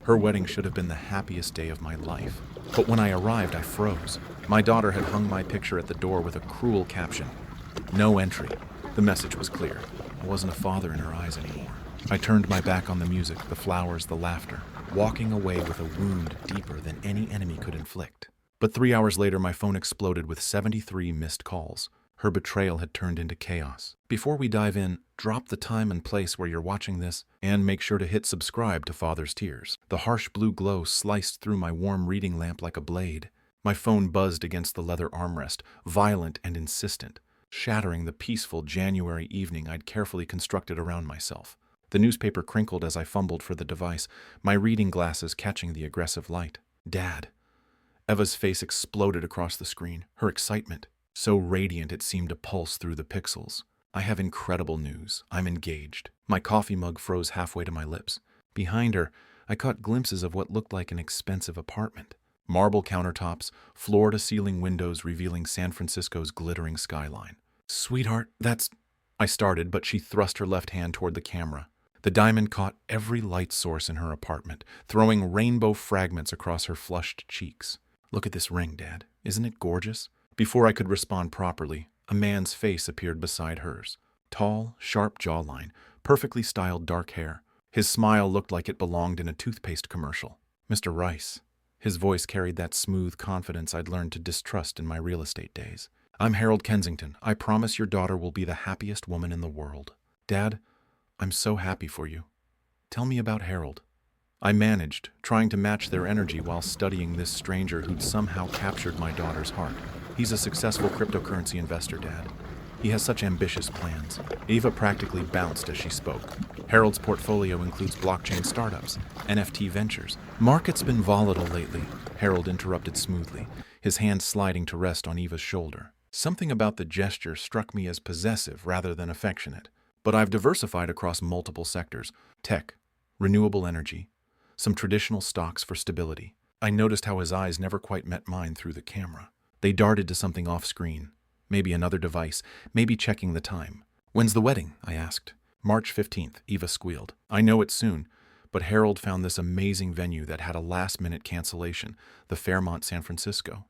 Her wedding should have been the happiest day of my life. But when I arrived, I froze. My daughter had hung my picture at the door with a cruel caption. No entry. The message was clear. I wasn't a father in her eyes anymore. I turned my back on the music, the flowers, the laughter, walking away with a wound deeper than any enemy could inflict. But 3 hours later, my phone exploded with 73 missed calls. Her betrayal had turned into chaos. Before we dive in, drop the time and place where you're watching this, and make sure to hit subscribe to Father's Tears. The harsh blue glow sliced through my warm reading lamp like a blade. My phone buzzed against the leather armrest, violent and insistent, shattering the peaceful January evening I'd carefully constructed around myself. The newspaper crinkled as I fumbled for the device, my reading glasses catching the aggressive light. Dad. Eva's face exploded across the screen, her excitement so radiant it seemed to pulse through the pixels. I have incredible news. I'm engaged. My coffee mug froze halfway to my lips. Behind her, I caught glimpses of what looked like an expensive apartment. Marble countertops, floor-to-ceiling windows revealing San Francisco's glittering skyline. Sweetheart, that's... I started, but she thrust her left hand toward the camera. The diamond caught every light source in her apartment, throwing rainbow fragments across her flushed cheeks. Look at this ring, Dad. Isn't it gorgeous? Before I could respond properly, a man's face appeared beside hers. Tall, sharp jawline, perfectly styled dark hair. His smile looked like it belonged in a toothpaste commercial. Mr. Rice. His voice carried that smooth confidence I'd learned to distrust in my real estate days. I'm Harold Kensington. I promise your daughter will be the happiest woman in the world. Dad, I'm so happy for you. Tell me about Harold. I managed, trying to match their energy while studying this stranger who'd somehow captured my daughter's heart. He's a successful cryptocurrency investor, Dad. He has such ambitious plans. Eva practically bounced as she spoke. Harold's portfolio includes blockchain startups, NFT ventures. Market's been volatile lately, Harold interrupted smoothly, his hand sliding to rest on Eva's shoulder. Something about the gesture struck me as possessive rather than affectionate. But I've diversified across multiple sectors: tech, renewable energy, some traditional stocks for stability. I noticed how his eyes never quite met mine through the camera. They darted to something off-screen. Maybe another device, maybe checking the time. When's the wedding? I asked. March 15th, Eva squealed. I know it's soon, but Harold found this amazing venue that had a last-minute cancellation, the Fairmont San Francisco.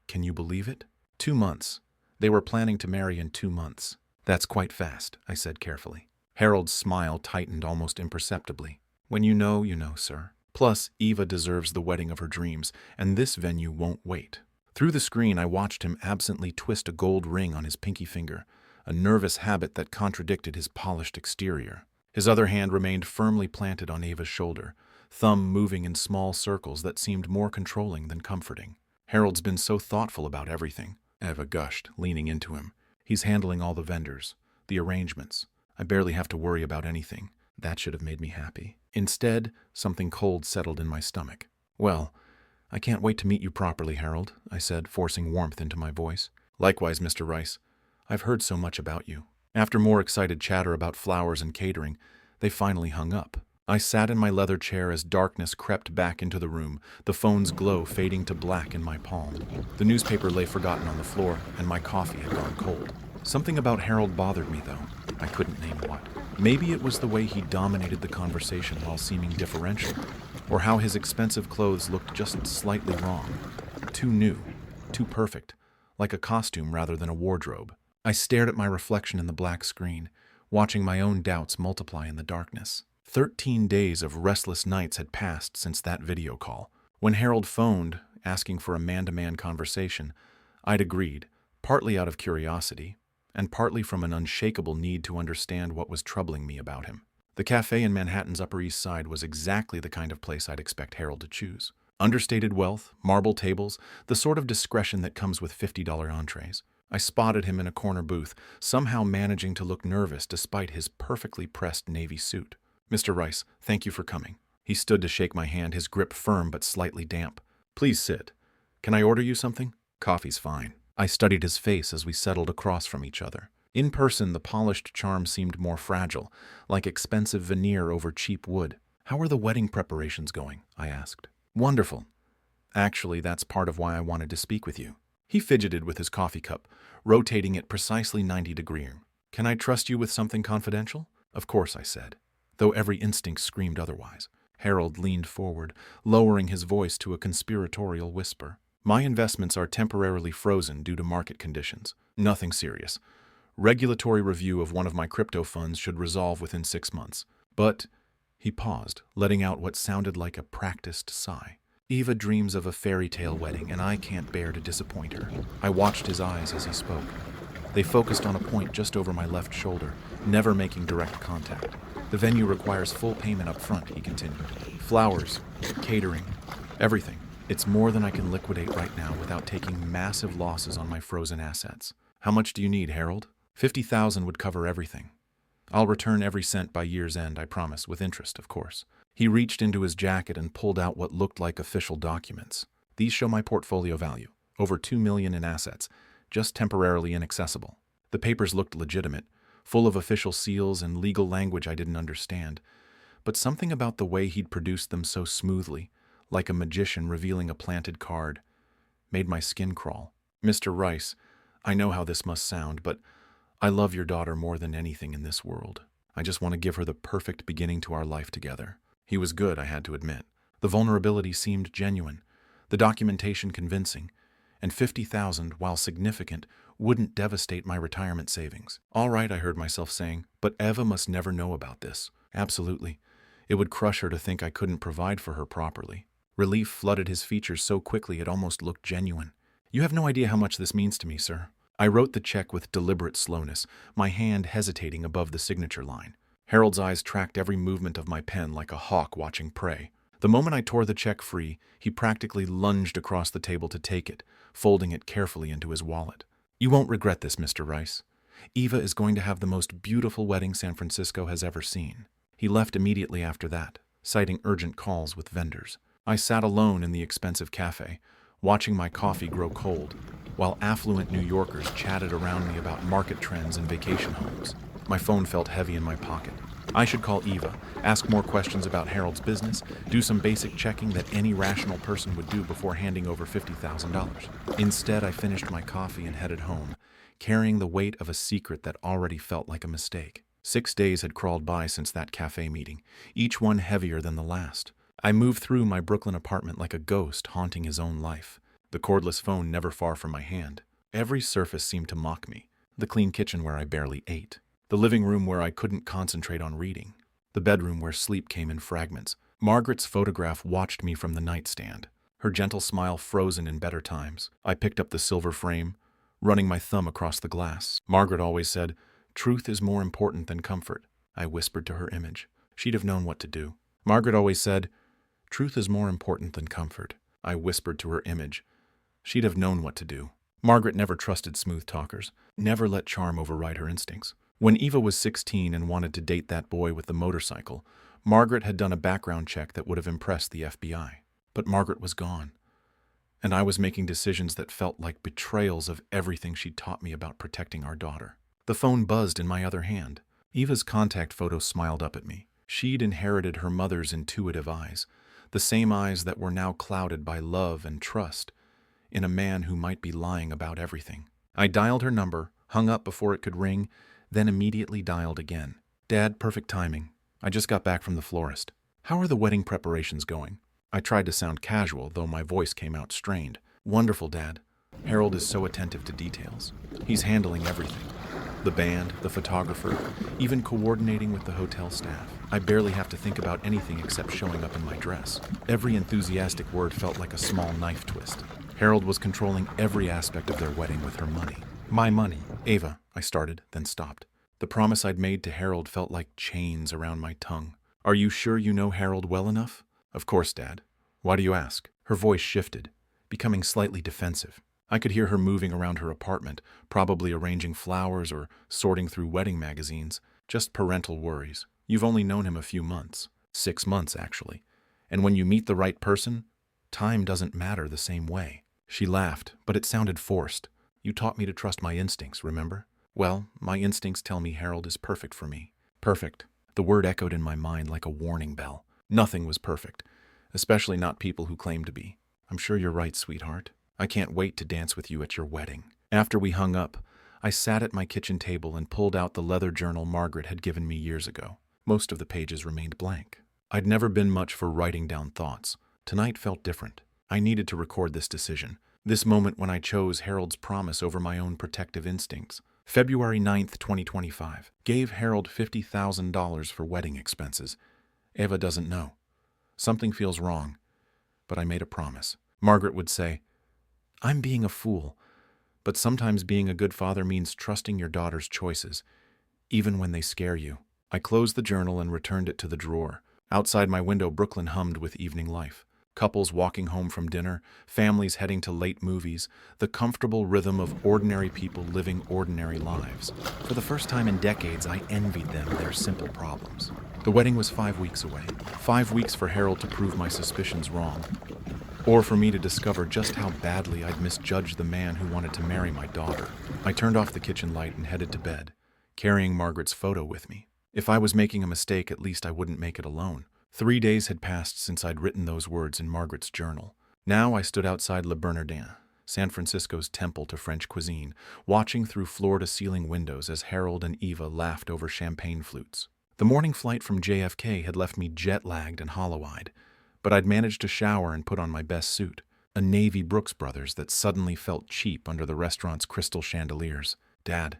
Can you believe it? 2 months. They were planning to marry in 2 months. That's quite fast, I said carefully. Harold's smile tightened almost imperceptibly. When you know, sir. Plus, Eva deserves the wedding of her dreams, and this venue won't wait. Through the screen, I watched him absently twist a gold ring on his pinky finger, a nervous habit that contradicted his polished exterior. His other hand remained firmly planted on Eva's shoulder, thumb moving in small circles that seemed more controlling than comforting. Harold's been so thoughtful about everything, Eva gushed, leaning into him. He's handling all the vendors, the arrangements. I barely have to worry about anything. That should have made me happy. Instead, something cold settled in my stomach. Well, I can't wait to meet you properly, Harold, I said, forcing warmth into my voice. Likewise, Mr. Rice. I've heard so much about you. After more excited chatter about flowers and catering, they finally hung up. I sat in my leather chair as darkness crept back into the room, the phone's glow fading to black in my palm. The newspaper lay forgotten on the floor, and my coffee had gone cold. Something about Harold bothered me, though. I couldn't name what. Maybe it was the way he dominated the conversation while seeming differential, or how his expensive clothes looked just slightly wrong. Too new, too perfect, like a costume rather than a wardrobe. I stared at my reflection in the black screen, watching my own doubts multiply in the darkness. 13 days of restless nights had passed since that video call. When Harold phoned, asking for a man-to-man conversation, I'd agreed, partly out of curiosity, and partly from an unshakable need to understand what was troubling me about him. The cafe in Manhattan's Upper East Side was exactly the kind of place I'd expect Harold to choose. Understated wealth, marble tables, the sort of discretion that comes with $50 entrees. I spotted him in a corner booth, somehow managing to look nervous despite his perfectly pressed navy suit. Mr. Rice, thank you for coming. He stood to shake my hand, his grip firm but slightly damp. Please sit. Can I order you something? Coffee's fine. I studied his face as we settled across from each other. In person, the polished charm seemed more fragile, like expensive veneer over cheap wood. How are the wedding preparations going? I asked. Wonderful. Actually, that's part of why I wanted to speak with you. He fidgeted with his coffee cup, rotating it precisely 90 degrees. Can I trust you with something confidential? Of course, I said, though every instinct screamed otherwise. Harold leaned forward, lowering his voice to a conspiratorial whisper. My investments are temporarily frozen due to market conditions. Nothing serious. Regulatory review of one of my crypto funds should resolve within 6 months. But, he paused, letting out what sounded like a practiced sigh. Eva dreams of a fairy tale wedding, and I can't bear to disappoint her. I watched his eyes as he spoke. They focused on a point just over my left shoulder, never making direct contact. The venue requires full payment up front, he continued. Flowers, catering, everything. It's more than I can liquidate right now without taking massive losses on my frozen assets. How much do you need, Harold? 50,000 would cover everything. I'll return every cent by year's end, I promise, with interest, of course. He reached into his jacket and pulled out what looked like official documents. These show my portfolio value, over $2 million in assets, just temporarily inaccessible. The papers looked legitimate, full of official seals and legal language I didn't understand, but something about the way he'd produced them so smoothly, like a magician revealing a planted card, made my skin crawl. Mr. Rice, I know how this must sound, but I love your daughter more than anything in this world. I just want to give her the perfect beginning to our life together. He was good, I had to admit. The vulnerability seemed genuine, the documentation convincing, and 50,000, while significant, wouldn't devastate my retirement savings. All right, I heard myself saying, but Eva must never know about this. Absolutely. It would crush her to think I couldn't provide for her properly. Relief flooded his features so quickly it almost looked genuine. You have no idea how much this means to me, sir. I wrote the check with deliberate slowness, my hand hesitating above the signature line. Harold's eyes tracked every movement of my pen like a hawk watching prey. The moment I tore the check free, he practically lunged across the table to take it, folding it carefully into his wallet. You won't regret this, Mr. Rice. Eva is going to have the most beautiful wedding San Francisco has ever seen. He left immediately after that, citing urgent calls with vendors. I sat alone in the expensive cafe, watching my coffee grow cold, while affluent New Yorkers chatted around me about market trends and vacation homes. My phone felt heavy in my pocket. I should call Eva, ask more questions about Harold's business, do some basic checking that any rational person would do before handing over $50,000. Instead, I finished my coffee and headed home, carrying the weight of a secret that already felt like a mistake. 6 days had crawled by since that cafe meeting, each one heavier than the last. I moved through my Brooklyn apartment like a ghost haunting his own life, the cordless phone never far from my hand. Every surface seemed to mock me, the clean kitchen where I barely ate, the living room where I couldn't concentrate on reading, the bedroom where sleep came in fragments. Margaret's photograph watched me from the nightstand, her gentle smile frozen in better times. I picked up the silver frame, running my thumb across the glass. Margaret always said, "Truth is more important than comfort," I whispered to her image. She'd have known what to do. Margaret always said, "Truth is more important than comfort," I whispered to her image. She'd have known what to do. Margaret never trusted smooth talkers, never let charm override her instincts. When Eva was 16 and wanted to date that boy with the motorcycle, Margaret had done a background check that would have impressed the FBI. But Margaret was gone, and I was making decisions that felt like betrayals of everything she'd taught me about protecting our daughter. The phone buzzed in my other hand. Eva's contact photo smiled up at me. She'd inherited her mother's intuitive eyes, the same eyes that were now clouded by love and trust in a man who might be lying about everything. I dialed her number, hung up before it could ring, then immediately dialed again. Dad, perfect timing. I just got back from the florist. How are the wedding preparations going? I tried to sound casual, though my voice came out strained. Wonderful, Dad. Harold is so attentive to details. He's handling everything. The band, the photographer, even coordinating with the hotel staff. I barely have to think about anything except showing up in my dress. Every enthusiastic word felt like a small knife twist. Harold was controlling every aspect of their wedding with her money. My money. Eva, I started, then stopped. The promise I'd made to Harold felt like chains around my tongue. Are you sure you know Harold well enough? Of course, Dad. Why do you ask? Her voice shifted, becoming slightly defensive. I could hear her moving around her apartment, probably arranging flowers or sorting through wedding magazines. Just parental worries. You've only known him a few months. 6 months, actually. And when you meet the right person, time doesn't matter the same way. She laughed, but it sounded forced. You taught me to trust my instincts, remember? Well, my instincts tell me Harold is perfect for me. Perfect. The word echoed in my mind like a warning bell. Nothing was perfect, especially not people who claim to be. I'm sure you're right, sweetheart. I can't wait to dance with you at your wedding. After we hung up, I sat at my kitchen table and pulled out the leather journal Margaret had given me years ago. Most of the pages remained blank. I'd never been much for writing down thoughts. Tonight felt different. I needed to record this decision. This moment when I chose Harold's promise over my own protective instincts. February 9th, 2025. Gave Harold $50,000 for wedding expenses. Eva doesn't know. Something feels wrong, but I made a promise. Margaret would say, "I'm being a fool," but sometimes being a good father means trusting your daughter's choices, even when they scare you. I closed the journal and returned it to the drawer. Outside my window, Brooklyn hummed with evening life. Couples walking home from dinner, families heading to late movies, the comfortable rhythm of ordinary people living ordinary lives. For the first time in decades, I envied them their simple problems. The wedding was 5 weeks away. 5 weeks for Harold to prove my suspicions wrong, or for me to discover just how badly I'd misjudged the man who wanted to marry my daughter. I turned off the kitchen light and headed to bed, carrying Margaret's photo with me. If I was making a mistake, at least I wouldn't make it alone. 3 days had passed since I'd written those words in Margaret's journal. Now I stood outside Le Bernardin, San Francisco's temple to French cuisine, watching through floor-to-ceiling windows as Harold and Eva laughed over champagne flutes. The morning flight from JFK had left me jet-lagged and hollow-eyed, but I'd managed to shower and put on my best suit, a navy Brooks Brothers that suddenly felt cheap under the restaurant's crystal chandeliers. "Dad."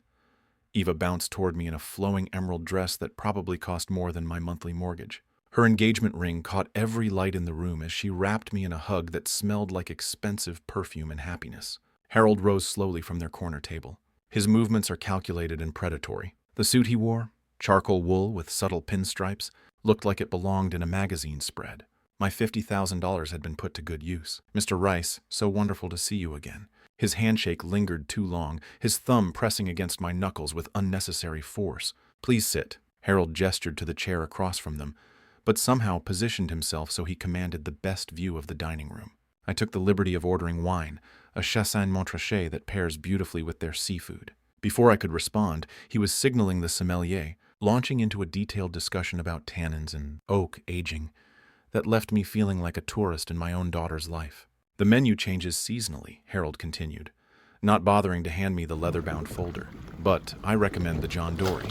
Eva bounced toward me in a flowing emerald dress that probably cost more than my monthly mortgage. Her engagement ring caught every light in the room as she wrapped me in a hug that smelled like expensive perfume and happiness. Harold rose slowly from their corner table. His movements are calculated and predatory. The suit he wore, charcoal wool with subtle pinstripes, looked like it belonged in a magazine spread. My $50,000 had been put to good use. "Mr. Rice, so wonderful to see you again." His handshake lingered too long, his thumb pressing against my knuckles with unnecessary force. "Please sit." Harold gestured to the chair across from them, but somehow positioned himself so he commanded the best view of the dining room. I took the liberty of ordering wine, a chassagne montrachet that pairs beautifully with their seafood. Before I could respond, he was signaling the sommelier, launching into a detailed discussion about tannins and oak aging that left me feeling like a tourist in my own daughter's life. "The menu changes seasonally," Harold continued, not bothering to hand me the leather-bound folder. "But I recommend the John Dory,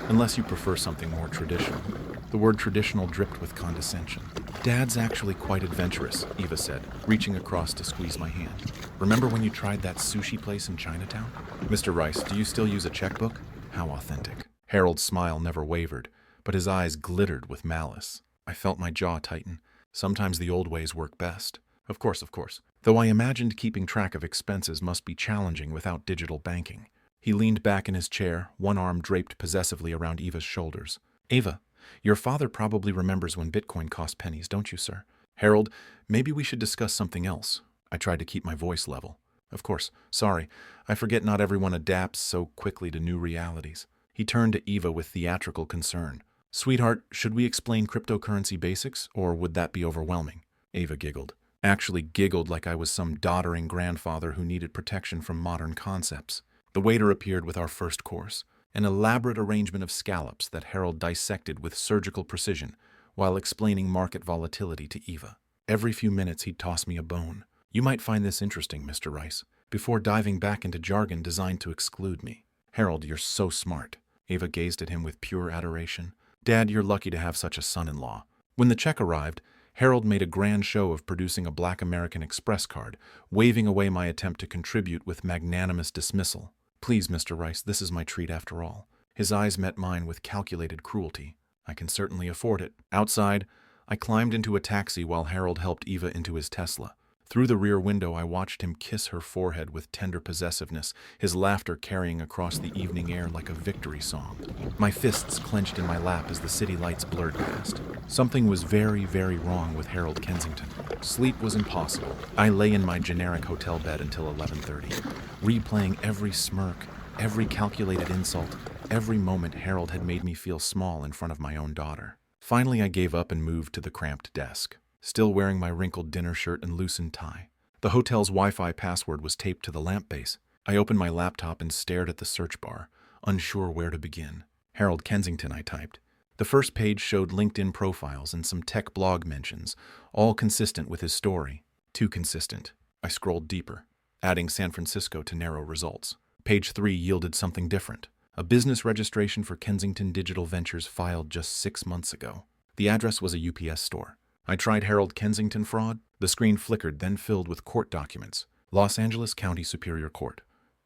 unless you prefer something more traditional." The word traditional dripped with condescension. "Dad's actually quite adventurous," Eva said, reaching across to squeeze my hand. "Remember when you tried that sushi place in Chinatown?" "Mr. Rice, do you still use a checkbook?" How authentic. Harold's smile never wavered, but his eyes glittered with malice. I felt my jaw tighten. Sometimes the old ways work best. Of course. Though I imagined keeping track of expenses must be challenging without digital banking. He leaned back in his chair, one arm draped possessively around Eva's shoulders. "Eva, your father probably remembers when Bitcoin cost pennies, don't you, sir?" "Harold, maybe we should discuss something else." I tried to keep my voice level. "Of course. Sorry. I forget not everyone adapts so quickly to new realities." He turned to Eva with theatrical concern. "Sweetheart, should we explain cryptocurrency basics, or would that be overwhelming?" Eva giggled. Actually giggled like I was some doddering grandfather who needed protection from modern concepts. The waiter appeared with our first course, an elaborate arrangement of scallops that Harold dissected with surgical precision while explaining market volatility to Eva. Every few minutes he'd toss me a bone. "You might find this interesting, Mr. Rice," before diving back into jargon designed to exclude me. "Harold, you're so smart." Eva gazed at him with pure adoration. "Dad, you're lucky to have such a son-in-law." When the check arrived, Harold made a grand show of producing a Black American Express card, waving away my attempt to contribute with magnanimous dismissal. "Please, Mr. Rice, this is my treat after all." His eyes met mine with calculated cruelty. "I can certainly afford it." Outside, I climbed into a taxi while Harold helped Eva into his Tesla. Through the rear window, I watched him kiss her forehead with tender possessiveness, his laughter carrying across the evening air like a victory song. My fists clenched in my lap as the city lights blurred past. Something was very, very wrong with Harold Kensington. Sleep was impossible. I lay in my generic hotel bed until 11:30, replaying every smirk, every calculated insult, every moment Harold had made me feel small in front of my own daughter. Finally, I gave up and moved to the cramped desk, still wearing my wrinkled dinner shirt and loosened tie. The hotel's Wi-Fi password was taped to the lamp base. I opened my laptop and stared at the search bar, unsure where to begin. Harold Kensington, I typed. The first page showed LinkedIn profiles and some tech blog mentions, all consistent with his story. Too consistent. I scrolled deeper, adding San Francisco to narrow results. Page 3 yielded something different. A business registration for Kensington Digital Ventures filed just 6 months ago. The address was a UPS store. I tried Harold Kensington fraud. The screen flickered, then filled with court documents. Los Angeles County Superior Court.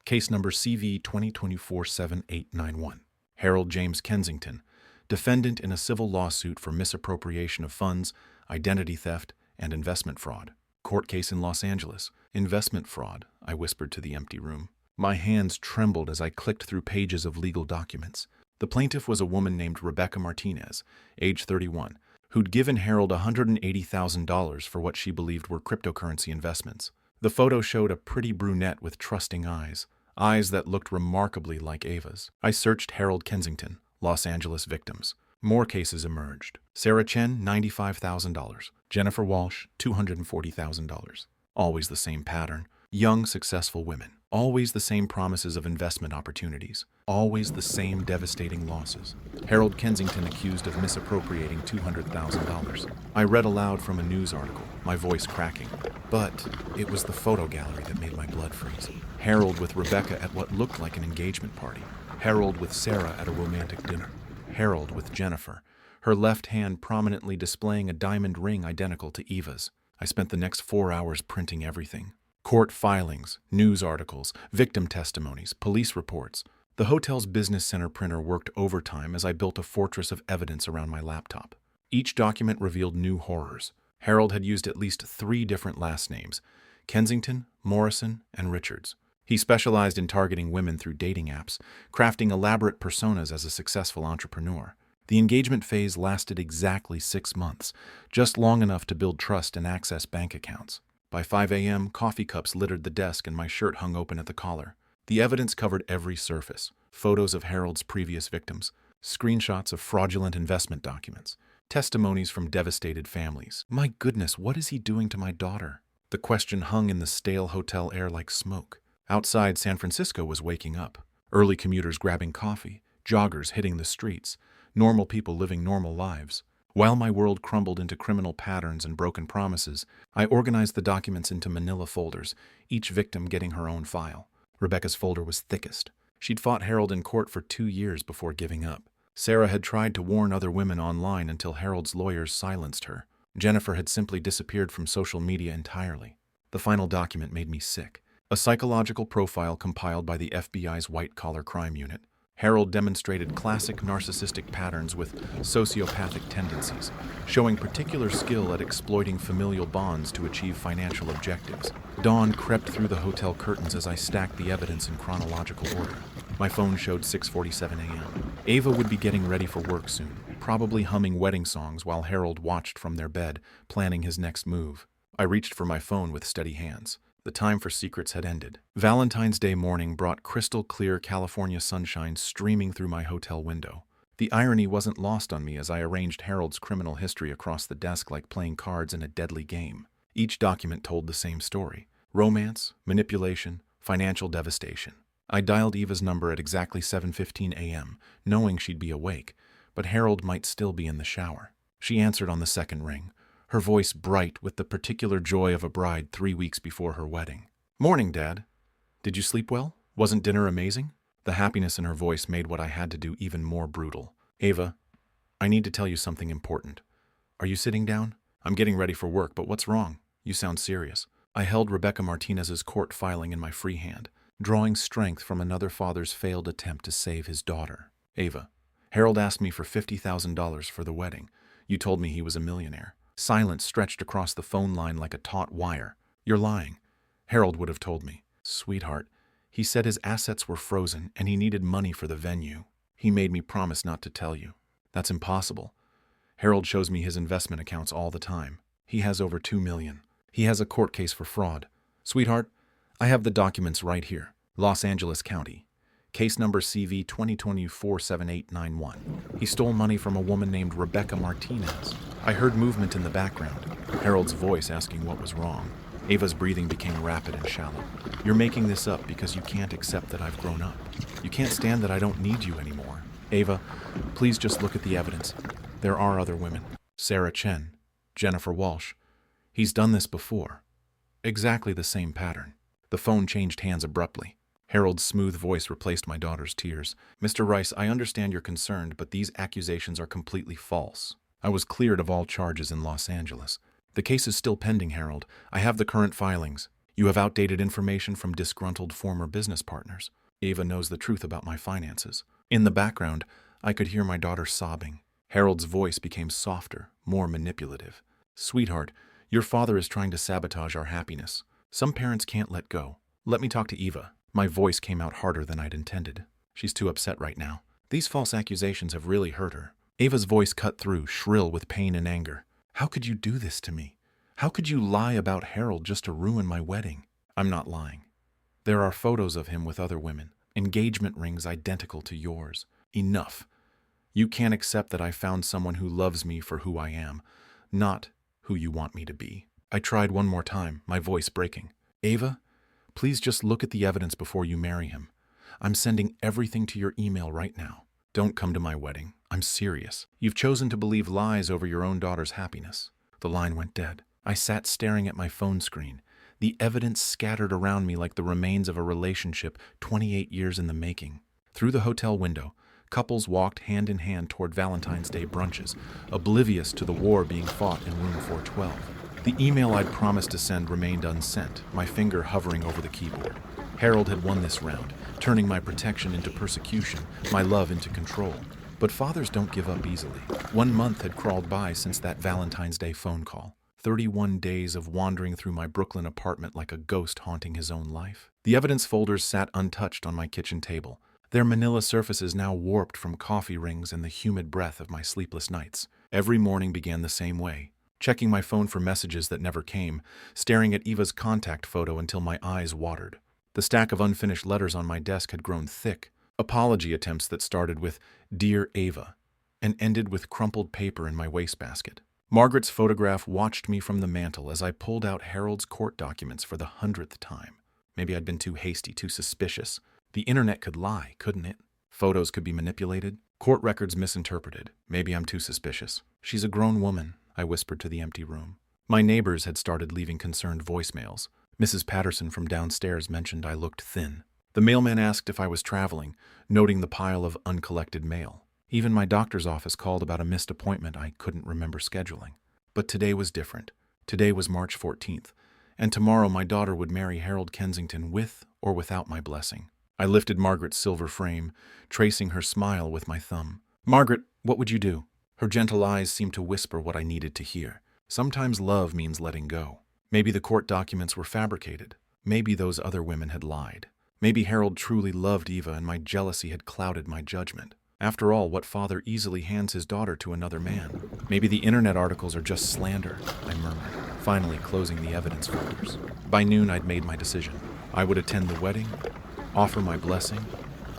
Case number CV 2024-7891. Harold James Kensington, defendant in a civil lawsuit for misappropriation of funds, identity theft, and investment fraud. Court case in Los Angeles. Investment fraud, I whispered to the empty room. My hands trembled as I clicked through pages of legal documents. The plaintiff was a woman named Rebecca Martinez, age 31, who'd given Harold $180,000 for what she believed were cryptocurrency investments. The photo showed a pretty brunette with trusting eyes that looked remarkably like Ava's. I searched Harold Kensington, Los Angeles victims. More cases emerged. Sarah Chen, $95,000. Jennifer Walsh, $240,000. Always the same pattern. Young, successful women. Always the same promises of investment opportunities. Always the same devastating losses. Harold Kensington accused of misappropriating $200,000. I read aloud from a news article, my voice cracking. But it was the photo gallery that made my blood freeze. Harold with Rebecca at what looked like an engagement party. Harold with Sarah at a romantic dinner. Harold with Jennifer, her left hand prominently displaying a diamond ring identical to Eva's. I spent the next 4 hours printing everything. Court filings, news articles, victim testimonies, police reports. The hotel's business center printer worked overtime as I built a fortress of evidence around my laptop. Each document revealed new horrors. Harold had used at least 3 different last names: Kensington, Morrison, and Richards. He specialized in targeting women through dating apps, crafting elaborate personas as a successful entrepreneur. The engagement phase lasted exactly 6 months, just long enough to build trust and access bank accounts. By 5 a.m., coffee cups littered the desk and my shirt hung open at the collar. The evidence covered every surface: photos of Harold's previous victims, screenshots of fraudulent investment documents, testimonies from devastated families. My goodness, what is he doing to my daughter? The question hung in the stale hotel air like smoke. Outside, San Francisco was waking up. Early commuters grabbing coffee, joggers hitting the streets, normal people living normal lives. While my world crumbled into criminal patterns and broken promises, I organized the documents into manila folders, each victim getting her own file. Rebecca's folder was thickest. She'd fought Harold in court for 2 years before giving up. Sarah had tried to warn other women online until Harold's lawyers silenced her. Jennifer had simply disappeared from social media entirely. The final document made me sick. A psychological profile compiled by the FBI's white-collar crime unit. Harold demonstrated classic narcissistic patterns with sociopathic tendencies, showing particular skill at exploiting familial bonds to achieve financial objectives. Dawn crept through the hotel curtains as I stacked the evidence in chronological order. My phone showed 6:47 a.m. Ava would be getting ready for work soon, probably humming wedding songs while Harold watched from their bed, planning his next move. I reached for my phone with steady hands. The time for secrets had ended. Valentine's Day morning brought crystal-clear California sunshine streaming through my hotel window. The irony wasn't lost on me as I arranged Harold's criminal history across the desk like playing cards in a deadly game. Each document told the same story: romance, manipulation, financial devastation. I dialed Eva's number at exactly 7:15 a.m., knowing she'd be awake, but Harold might still be in the shower. She answered on the second ring, her voice bright with the particular joy of a bride 3 weeks before her wedding. "Morning, Dad. Did you sleep well? Wasn't dinner amazing?" The happiness in her voice made what I had to do even more brutal. "Ava, I need to tell you something important. Are you sitting down? I'm getting ready for work, but what's wrong? You sound serious." I held Rebecca Martinez's court filing in my free hand, drawing strength from another father's failed attempt to save his daughter. "Ava, Harold asked me for $50,000 for the wedding. You told me he was a millionaire." Silence stretched across the phone line like a taut wire. "You're lying." Harold would have told me. "Sweetheart, he said his assets were frozen and he needed money for the venue. He made me promise not to tell you." "That's impossible. Harold shows me his investment accounts all the time. He has over $2 million. He has a court case for fraud." "Sweetheart, I have the documents right here. Los Angeles County. Case number CV 2024-7891. He stole money from a woman named Rebecca Martinez." I heard movement in the background, Harold's voice asking what was wrong. Ava's breathing became rapid and shallow. "You're making this up because you can't accept that I've grown up. You can't stand that I don't need you anymore. Ava, please just look at the evidence. There are other women. Sarah Chen, Jennifer Walsh. He's done this before. Exactly the same pattern." The phone changed hands abruptly. Harold's smooth voice replaced my daughter's tears. "Mr. Rice, I understand you're concerned, but these accusations are completely false. I was cleared of all charges in Los Angeles. The case is still pending, Harold. I have the current filings. You have outdated information from disgruntled former business partners. Ava knows the truth about my finances. In the background, I could hear my daughter sobbing. Harold's voice became softer, more manipulative. Sweetheart, your father is trying to sabotage our happiness. Some parents can't let go. Let me talk to Eva. My voice came out harder than I'd intended. She's too upset right now. These false accusations have really hurt her. Ava's voice cut through, shrill with pain and anger. How could you do this to me? How could you lie about Harold just to ruin my wedding? I'm not lying. There are photos of him with other women, engagement rings identical to yours. Enough. You can't accept that I found someone who loves me for who I am, not who you want me to be. I tried one more time, my voice breaking. Ava, please just look at the evidence before you marry him. I'm sending everything to your email right now. Don't come to my wedding. I'm serious. You've chosen to believe lies over your own daughter's happiness. The line went dead. I sat staring at my phone screen, the evidence scattered around me like the remains of a relationship 28 years in the making. Through the hotel window, couples walked hand in hand toward Valentine's Day brunches, oblivious to the war being fought in room 412. The email I'd promised to send remained unsent, my finger hovering over the keyboard. Harold had won this round, turning my protection into persecution, my love into control. But fathers don't give up easily. 1 month had crawled by since that Valentine's Day phone call. 31 days of wandering through my Brooklyn apartment like a ghost haunting his own life. The evidence folders sat untouched on my kitchen table, their manila surfaces now warped from coffee rings and the humid breath of my sleepless nights. Every morning began the same way, checking my phone for messages that never came, staring at Eva's contact photo until my eyes watered. The stack of unfinished letters on my desk had grown thick, apology attempts that started with "Dear Ava" and ended with crumpled paper in my wastebasket. Margaret's photograph watched me from the mantel as I pulled out Harold's court documents for the 100th time. Maybe I'd been too hasty, too suspicious. The internet could lie, couldn't it? Photos could be manipulated, court records misinterpreted. Maybe I'm too suspicious. She's a grown woman, I whispered to the empty room. My neighbors had started leaving concerned voicemails. Mrs. Patterson from downstairs mentioned I looked thin. The mailman asked if I was traveling, noting the pile of uncollected mail. Even my doctor's office called about a missed appointment I couldn't remember scheduling. But today was different. Today was March 14th, and tomorrow my daughter would marry Harold Kensington with or without my blessing. I lifted Margaret's silver frame, tracing her smile with my thumb. Margaret, what would you do? Her gentle eyes seemed to whisper what I needed to hear. Sometimes love means letting go. Maybe the court documents were fabricated. Maybe those other women had lied. Maybe Harold truly loved Eva and my jealousy had clouded my judgment. After all, what father easily hands his daughter to another man? Maybe the internet articles are just slander, I murmured, finally closing the evidence folders. By noon, I'd made my decision. I would attend the wedding, offer my blessing,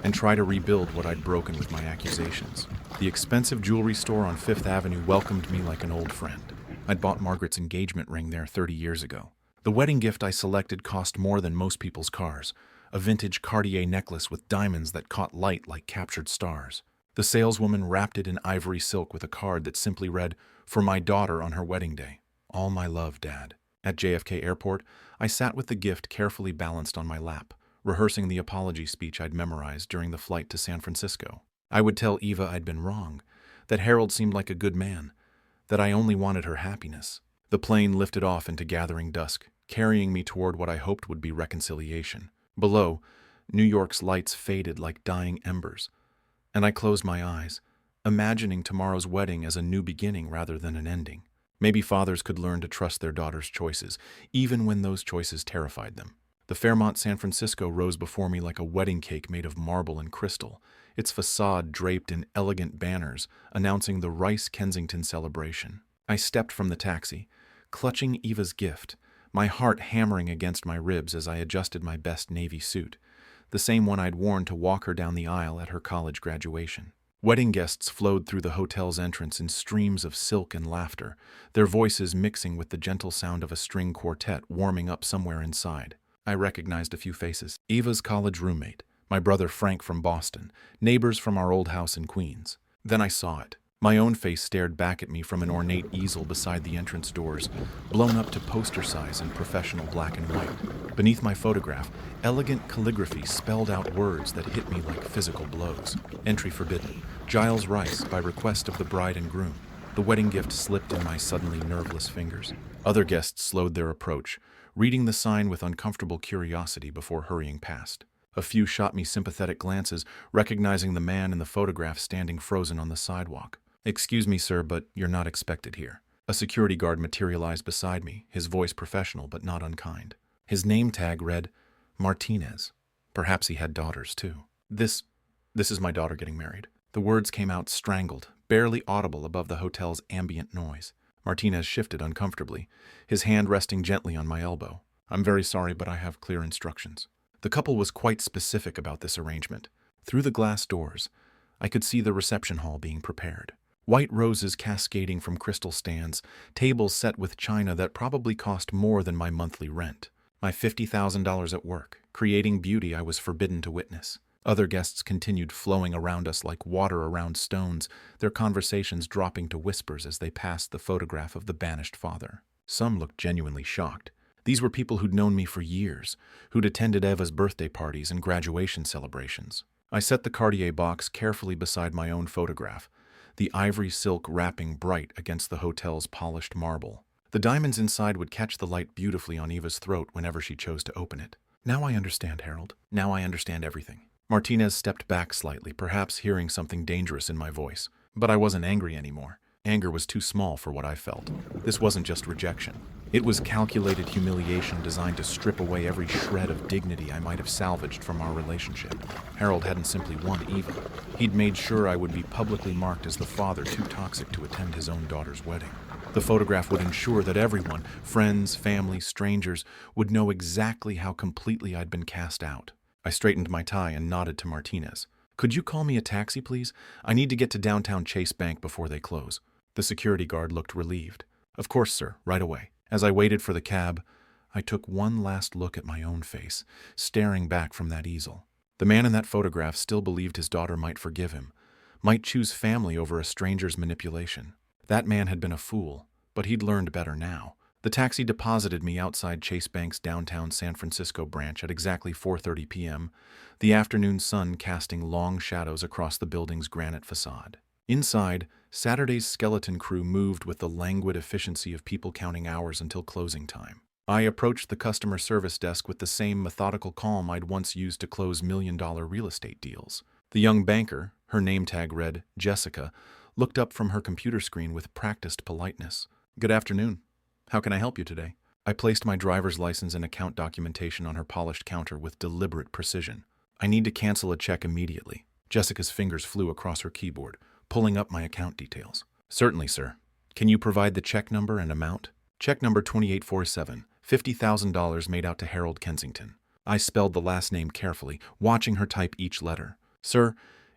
and try to rebuild what I'd broken with my accusations. The expensive jewelry store on Fifth Avenue welcomed me like an old friend. I'd bought Margaret's engagement ring there 30 years ago. The wedding gift I selected cost more than most people's cars, a vintage Cartier necklace with diamonds that caught light like captured stars. The saleswoman wrapped it in ivory silk with a card that simply read, "For my daughter on her wedding day. All my love, Dad." At JFK Airport, I sat with the gift carefully balanced on my lap, rehearsing the apology speech I'd memorized during the flight to San Francisco. I would tell Eva I'd been wrong, that Harold seemed like a good man, that I only wanted her happiness. The plane lifted off into gathering dusk, carrying me toward what I hoped would be reconciliation. Below, New York's lights faded like dying embers, and I closed my eyes, imagining tomorrow's wedding as a new beginning rather than an ending. Maybe fathers could learn to trust their daughters' choices, even when those choices terrified them. The Fairmont San Francisco rose before me like a wedding cake made of marble and crystal, its facade draped in elegant banners announcing the Rice Kensington celebration. I stepped from the taxi, clutching Eva's gift, my heart hammering against my ribs as I adjusted my best navy suit, the same one I'd worn to walk her down the aisle at her college graduation. Wedding guests flowed through the hotel's entrance in streams of silk and laughter, their voices mixing with the gentle sound of a string quartet warming up somewhere inside. I recognized a few faces. Eva's college roommate, my brother Frank from Boston, neighbors from our old house in Queens. Then I saw it. My own face stared back at me from an ornate easel beside the entrance doors, blown up to poster size in professional black and white. Beneath my photograph, elegant calligraphy spelled out words that hit me like physical blows. Entry forbidden. Giles Rice, by request of the bride and groom. The wedding gift slipped in my suddenly nerveless fingers. Other guests slowed their approach, reading the sign with uncomfortable curiosity before hurrying past. A few shot me sympathetic glances, recognizing the man in the photograph standing frozen on the sidewalk. "Excuse me, sir, but you're not expected here." A security guard materialized beside me, his voice professional but not unkind. His name tag read, Martinez. Perhaps he had daughters, too. This is my daughter getting married." The words came out strangled, barely audible above the hotel's ambient noise. Martinez shifted uncomfortably, his hand resting gently on my elbow. "I'm very sorry, but I have clear instructions." The couple was quite specific about this arrangement. Through the glass doors, I could see the reception hall being prepared. White roses cascading from crystal stands, tables set with china that probably cost more than my monthly rent. My $50,000 at work, creating beauty I was forbidden to witness. Other guests continued flowing around us like water around stones, their conversations dropping to whispers as they passed the photograph of the banished father. Some looked genuinely shocked. These were people who'd known me for years, who'd attended Eva's birthday parties and graduation celebrations. I set the Cartier box carefully beside my own photograph, the ivory silk wrapping bright against the hotel's polished marble. The diamonds inside would catch the light beautifully on Eva's throat whenever she chose to open it. "Now I understand, Harold. Now I understand everything." Martinez stepped back slightly, perhaps hearing something dangerous in my voice. But I wasn't angry anymore. Anger was too small for what I felt. This wasn't just rejection. It was calculated humiliation designed to strip away every shred of dignity I might have salvaged from our relationship. Harold hadn't simply won Eva. He'd made sure I would be publicly marked as the father too toxic to attend his own daughter's wedding. The photograph would ensure that everyone, friends, family, strangers, would know exactly how completely I'd been cast out. I straightened my tie and nodded to Martinez. "Could you call me a taxi, please? I need to get to downtown Chase Bank before they close." The security guard looked relieved. "Of course, sir, right away." As I waited for the cab, I took one last look at my own face, staring back from that easel. The man in that photograph still believed his daughter might forgive him, might choose family over a stranger's manipulation. That man had been a fool, but he'd learned better now. The taxi deposited me outside Chase Bank's downtown San Francisco branch at exactly 4:30 p.m., the afternoon sun casting long shadows across the building's granite facade. Inside, Saturday's skeleton crew moved with the languid efficiency of people counting hours until closing time. I approached the customer service desk with the same methodical calm I'd once used to close million-dollar real estate deals. The young banker, her name tag read Jessica, looked up from her computer screen with practiced politeness. "Good afternoon. How can I help you today?" I placed my driver's license and account documentation on her polished counter with deliberate precision. "I need to cancel a check immediately." Jessica's fingers flew across her keyboard, pulling up my account details. "Certainly, sir. Can you provide the check number and amount?" "Check number 2847, $50,000 made out to Harold Kensington." I spelled the last name carefully, watching her type each letter. "Sir,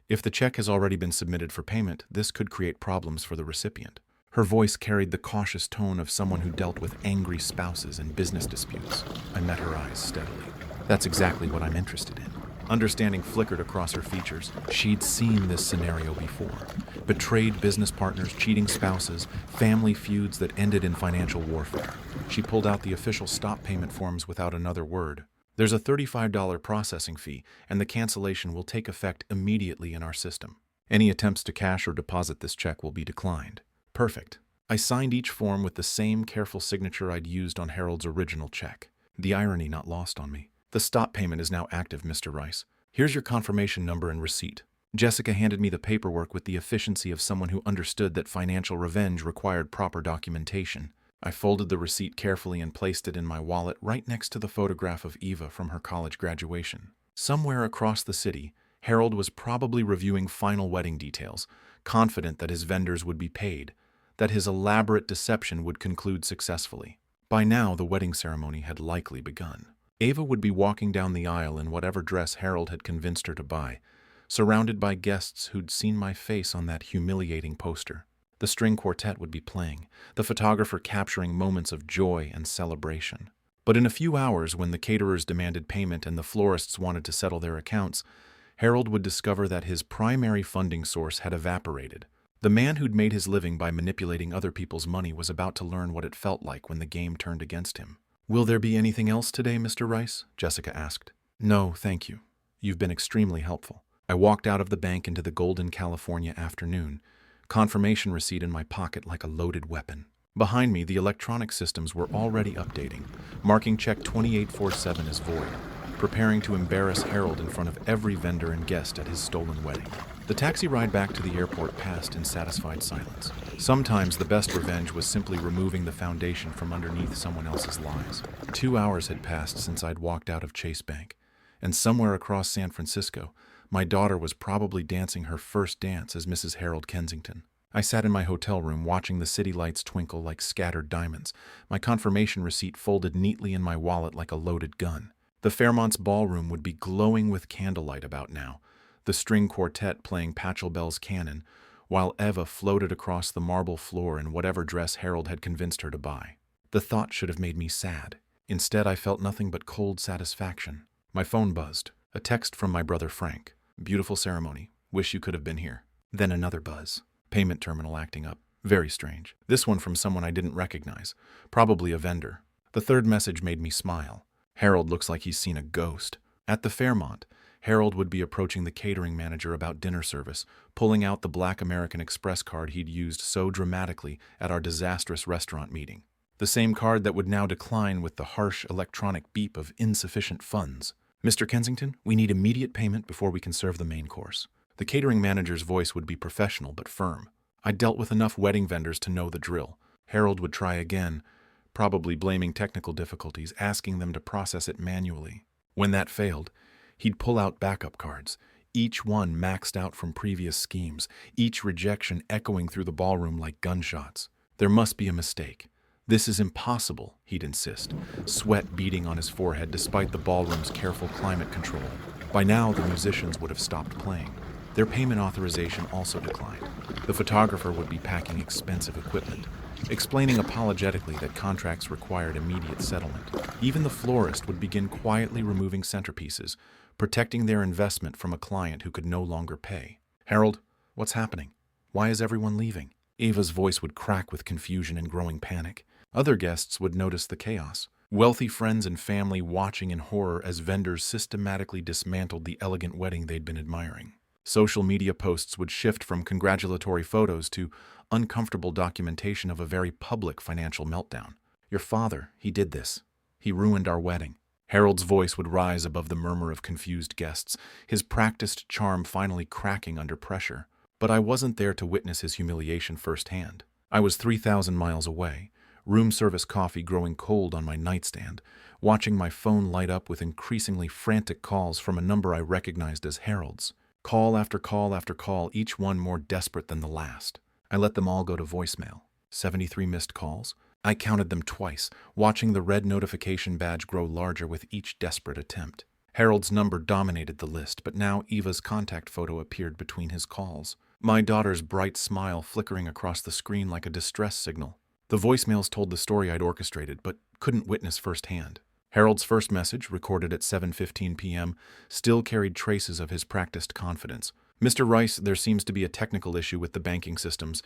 if the check has already been submitted for payment, this could create problems for the recipient." Her voice carried the cautious tone of someone who dealt with angry spouses and business disputes. I met her eyes steadily. "That's exactly what I'm interested in." Understanding flickered across her features. She'd seen this scenario before. Betrayed business partners, cheating spouses, family feuds that ended in financial warfare. She pulled out the official stop payment forms without another word. "There's a $35 processing fee, and the cancellation will take effect immediately in our system. Any attempts to cash or deposit this check will be declined." "Perfect." I signed each form with the same careful signature I'd used on Harold's original check. The irony not lost on me. "The stop payment is now active, Mr. Rice. Here's your confirmation number and receipt." Jessica handed me the paperwork with the efficiency of someone who understood that financial revenge required proper documentation. I folded the receipt carefully and placed it in my wallet right next to the photograph of Eva from her college graduation. Somewhere across the city, Harold was probably reviewing final wedding details, confident that his vendors would be paid, that his elaborate deception would conclude successfully. By now, the wedding ceremony had likely begun. Eva would be walking down the aisle in whatever dress Harold had convinced her to buy, surrounded by guests who'd seen my face on that humiliating poster. The string quartet would be playing, the photographer capturing moments of joy and celebration. But in a few hours, when the caterers demanded payment and the florists wanted to settle their accounts, Harold would discover that his primary funding source had evaporated. The man who'd made his living by manipulating other people's money was about to learn what it felt like when the game turned against him. "Will there be anything else today, Mr. Rice?" Jessica asked. "No, thank you. You've been extremely helpful." I walked out of the bank into the golden California afternoon, confirmation receipt in my pocket like a loaded weapon. Behind me, the electronic systems were already updating, marking check 2847 as void, preparing to embarrass Harold in front of every vendor and guest at his stolen wedding. The taxi ride back to the airport passed in satisfied silence. Sometimes the best revenge was simply removing the foundation from underneath someone else's lies. 2 hours had passed since I'd walked out of Chase Bank, and somewhere across San Francisco, my daughter was probably dancing her first dance as Mrs. Harold Kensington. I sat in my hotel room watching the city lights twinkle like scattered diamonds, my confirmation receipt folded neatly in my wallet like a loaded gun. The Fairmont's ballroom would be glowing with candlelight about now, the string quartet playing Pachelbel's canon, while Eva floated across the marble floor in whatever dress Harold had convinced her to buy. The thought should have made me sad. Instead, I felt nothing but cold satisfaction. My phone buzzed. A text from my brother Frank. "Beautiful ceremony. Wish you could have been here." Then another buzz. Payment terminal acting up. Very strange. This one from someone I didn't recognize. Probably a vendor. The third message made me smile. Harold looks like he's seen a ghost. At the Fairmont, Harold would be approaching the catering manager about dinner service, pulling out the black American Express card he'd used so dramatically at our disastrous restaurant meeting. The same card that would now decline with the harsh electronic beep of insufficient funds. "Mr. Kensington, we need immediate payment before we can serve the main course." The catering manager's voice would be professional but firm. I dealt with enough wedding vendors to know the drill. Harold would try again, probably blaming technical difficulties, asking them to process it manually. When that failed, he'd pull out backup cards, each one maxed out from previous schemes, each rejection echoing through the ballroom like gunshots. There must be a mistake. "This is impossible," he'd insist, sweat beading on his forehead despite the ballroom's careful climate control. By now, the musicians would have stopped playing. Their payment authorization also declined. The photographer would be packing expensive equipment, explaining apologetically that contracts required immediate settlement. Even the florist would begin quietly removing centerpieces, protecting their investment from a client who could no longer pay. "Harold, what's happening? Why is everyone leaving?" Ava's voice would crack with confusion and growing panic. Other guests would notice the chaos. Wealthy friends and family watching in horror as vendors systematically dismantled the elegant wedding they'd been admiring. Social media posts would shift from congratulatory photos to uncomfortable documentation of a very public financial meltdown. "Your father, he did this. He ruined our wedding." Harold's voice would rise above the murmur of confused guests, his practiced charm finally cracking under pressure. But I wasn't there to witness his humiliation firsthand. I was 3,000 miles away, room service coffee growing cold on my nightstand, watching my phone light up with increasingly frantic calls from a number I recognized as Harold's. Call after call after call, each one more desperate than the last. I let them all go to voicemail. 73 missed calls. I counted them twice, watching the red notification badge grow larger with each desperate attempt. Harold's number dominated the list, but now Eva's contact photo appeared between his calls. My daughter's bright smile flickering across the screen like a distress signal. The voicemails told the story I'd orchestrated, but couldn't witness firsthand. Harold's first message, recorded at 7:15 p.m., still carried traces of his practiced confidence. "Mr. Rice, there seems to be a technical issue with the banking systems.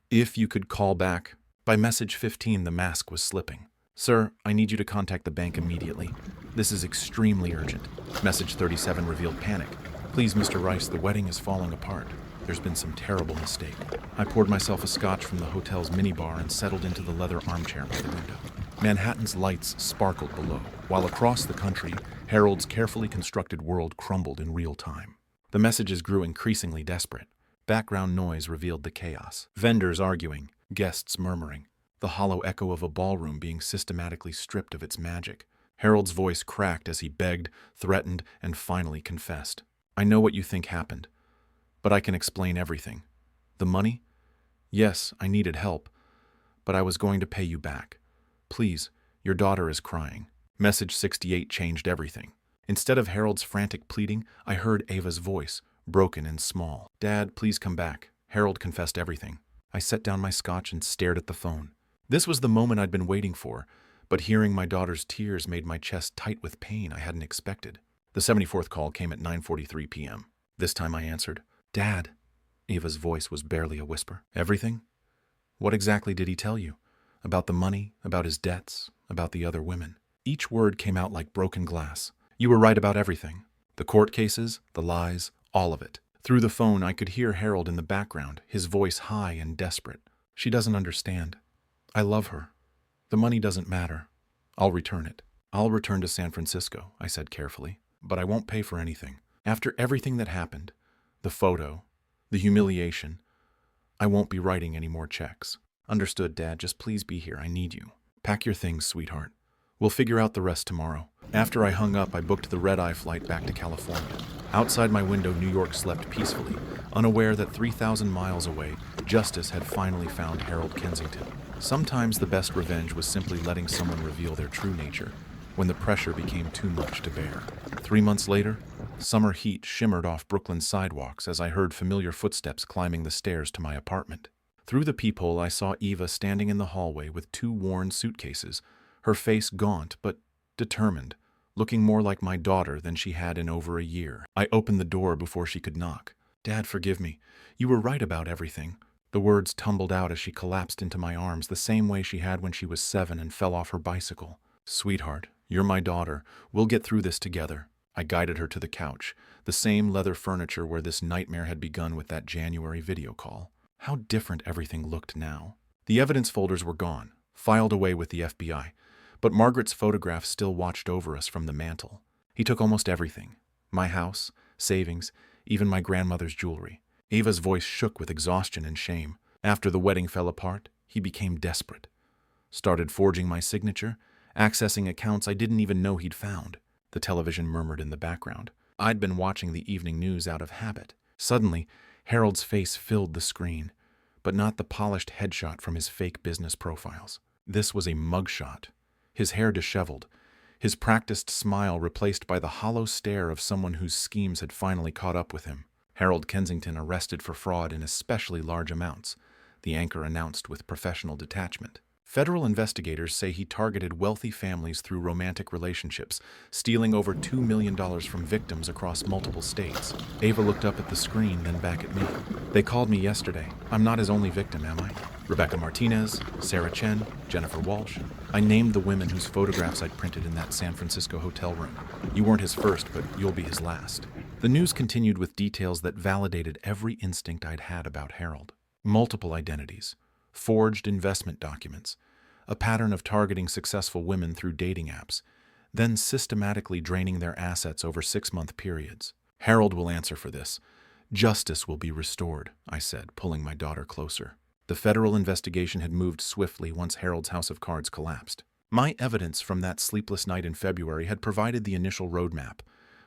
If you could call back." By message 15, the mask was slipping. "Sir, I need you to contact the bank immediately. This is extremely urgent." Message 37 revealed panic. "Please, Mr. Rice, the wedding is falling apart. There's been some terrible mistake." I poured myself a scotch from the hotel's minibar and settled into the leather armchair by the window. Manhattan's lights sparkled below, while across the country, Harold's carefully constructed world crumbled in real time. The messages grew increasingly desperate. Background noise revealed the chaos. Vendors arguing, guests murmuring, the hollow echo of a ballroom being systematically stripped of its magic. Harold's voice cracked as he begged, threatened, and finally confessed. "I know what you think happened, but I can explain everything. The money? Yes, I needed help, but I was going to pay you back. Please, your daughter is crying." Message 68 changed everything. Instead of Harold's frantic pleading, I heard Ava's voice, broken and small. "Dad, please come back." Harold confessed everything. I set down my scotch and stared at the phone. This was the moment I'd been waiting for, but hearing my daughter's tears made my chest tight with pain I hadn't expected. The 74th call came at 9:43 p.m. This time I answered. "Dad." Ava's voice was barely a whisper. "Everything? What exactly did he tell you? About the money, about his debts, about the other women?" Each word came out like broken glass. "You were right about everything. The court cases, the lies, all of it. Through the phone, I could hear Harold in the background, his voice high and desperate. She doesn't understand. I love her. The money doesn't matter. I'll return it. I'll return to San Francisco, I said carefully, but I won't pay for anything. After everything that happened, the photo, the humiliation, I won't be writing any more checks. Understood, Dad. Just please be here. I need you. Pack your things, sweetheart. We'll figure out the rest tomorrow. After I hung up, I booked the red-eye flight back to California. Outside my window, New York slept peacefully, unaware that 3,000 miles away, justice had finally found Harold Kensington. Sometimes the best revenge was simply letting someone reveal their true nature, when the pressure became too much to bear. 3 months later, summer heat shimmered off Brooklyn's sidewalks as I heard familiar footsteps climbing the stairs to my apartment. Through the peephole, I saw Eva standing in the hallway with 2 worn suitcases, her face gaunt but determined, looking more like my daughter than she had in over a year. I opened the door before she could knock. Dad, forgive me. You were right about everything. The words tumbled out as she collapsed into my arms the same way she had when she was 7 and fell off her bicycle. Sweetheart, you're my daughter. We'll get through this together. I guided her to the couch, the same leather furniture where this nightmare had begun with that January video call. How different everything looked now. The evidence folders were gone, filed away with the FBI, but Margaret's photograph still watched over us from the mantel. He took almost everything. My house, savings, even my grandmother's jewelry. Ava's voice shook with exhaustion and shame. After the wedding fell apart, he became desperate. Started forging my signature, accessing accounts I didn't even know he'd found. The television murmured in the background. I'd been watching the evening news out of habit. Suddenly, Harold's face filled the screen, but not the polished headshot from his fake business profiles. This was a mugshot. His hair disheveled, his practiced smile replaced by the hollow stare of someone whose schemes had finally caught up with him. Harold Kensington arrested for fraud in especially large amounts, the anchor announced with professional detachment. Federal investigators say he targeted wealthy families through romantic relationships, stealing over $2 million from victims across multiple states. Ava looked up at the screen, then back at me. They called me yesterday. I'm not his only victim, am I? Rebecca Martinez, Sarah Chen, Jennifer Walsh. I named the women whose photographs I'd printed in that San Francisco hotel room. You weren't his first, but you'll be his last. The news continued with details that validated every instinct I'd had about Harold. Multiple identities, forged investment documents, a pattern of targeting successful women through dating apps, then systematically draining their assets over 6-month periods. Harold will answer for this. Justice will be restored, I said, pulling my daughter closer. The federal investigation had moved swiftly once Harold's house of cards collapsed. My evidence from that sleepless night in February had provided the initial roadmap,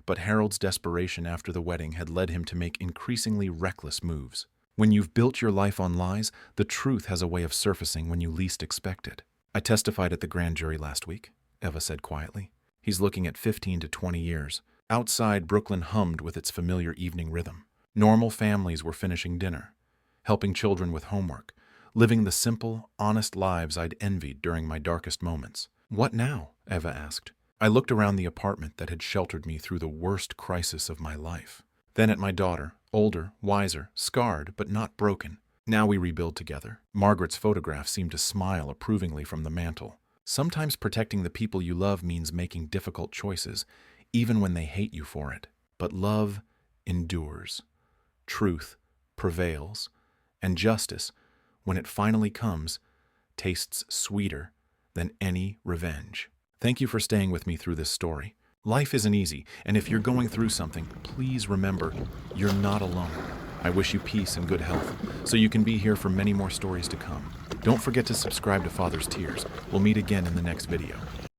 but Harold's desperation after the wedding had led him to make increasingly reckless moves. When you've built your life on lies, the truth has a way of surfacing when you least expect it. I testified at the grand jury last week, Eva said quietly. He's looking at 15 to 20 years. Outside, Brooklyn hummed with its familiar evening rhythm. Normal families were finishing dinner, helping children with homework, living the simple, honest lives I'd envied during my darkest moments. What now? Eva asked. I looked around the apartment that had sheltered me through the worst crisis of my life. Then at my daughter, older, wiser, scarred, but not broken. Now we rebuild together. Margaret's photograph seemed to smile approvingly from the mantel. Sometimes protecting the people you love means making difficult choices, even when they hate you for it. But love endures. Truth prevails. And justice, when it finally comes, tastes sweeter than any revenge. Thank you for staying with me through this story. Life isn't easy, and if you're going through something, please remember, you're not alone. I wish you peace and good health, so you can be here for many more stories to come. Don't forget to subscribe to Father's Tears. We'll meet again in the next video.